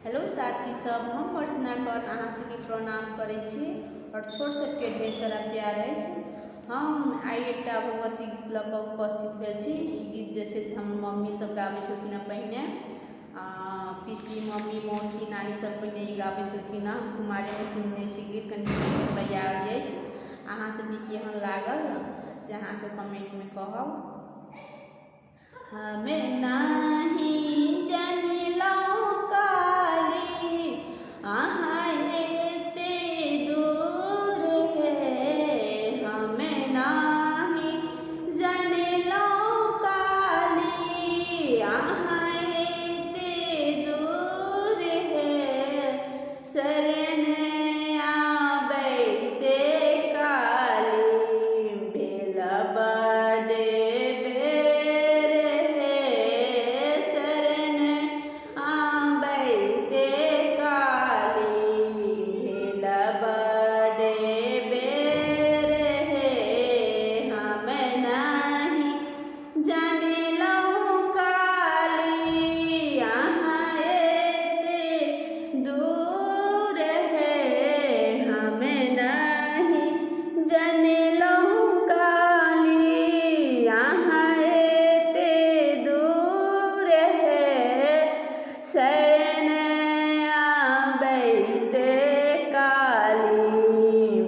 Hello साथी सब, हम अर्चना कर अहाँ सबके प्रणाम करै छी और छोट सबके ढेर सारा प्यार है। हम आई एक भगवती गीत लऽ कऽ उपस्थित भेल छी। ई गीत जे छै से हमर मम्मी सब गाबै छलखिन पहिने, पिछली मम्मी मौसी नानी सब पहिने ई गाबै छलखिन। हम कुमारीमे सुनने छी गीत, कनि हमरा याद अछि। अहाँ सबके केहन लागल से अहाँ सब कमेंटमे कहब। हमें नाही जनलहुँ काली अहाँ एते दूर है, हमें नाही जनलहुँ काली अहाँ एते दूर है, शरण आबैते काली भेल बड़े शरण आबैते काली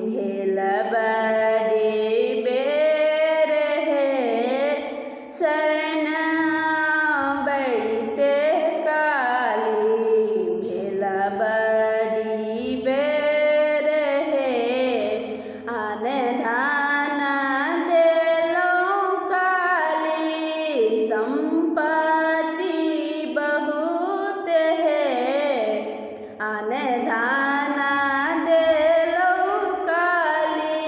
भेल बड़ी बेर है, शरण आबैते काली भेल बड़ी बेर है, आन धान देलहुँ काली संपत्ति आन धान देलहुँ काली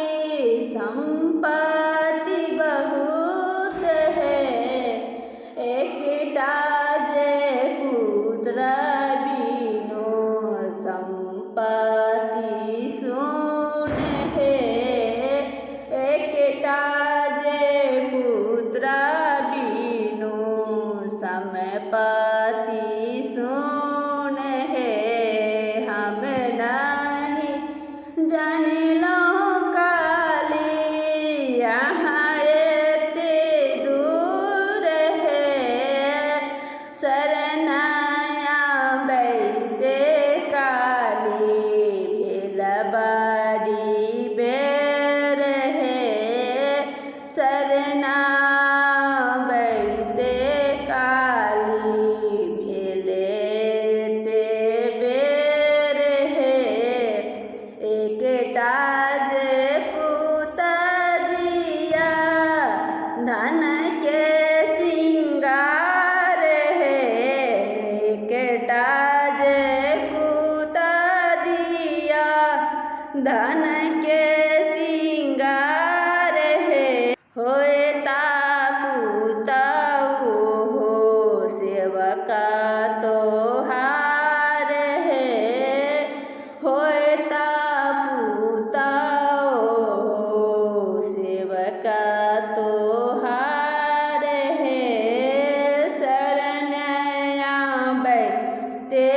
संपत्ति बहुत है, एकटा जे पुत्र बिनु संपत्ति सुन है, एकटा जे पुत्र बिनु संपत्ति सुन है, हम नाही जनलहुँ काली अहाँ एते दूर है, शरण आबैते काली भेल बड़ी बेर है, शरण आबैते काली भेले एकटा जे पूत दिया धन के सिंगार है, एकटा जे पूत दिया धन के सिंगार है, होता पुतहु हो सेवका तोहार है, होता सेवका तोहार है, शरण आबैते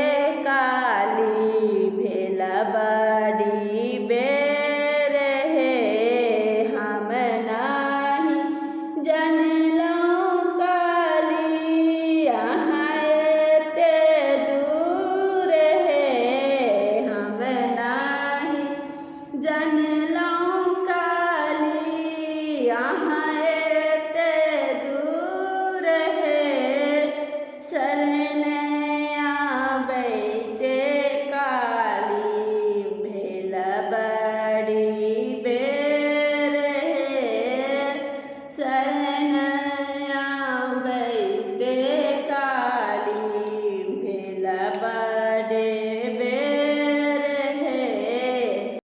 काली भेल बड़ी बेर है, हम नाही जनलहुँ काली अहाँ एते दूर है, हम नाही जनलहुँ काली अहाँ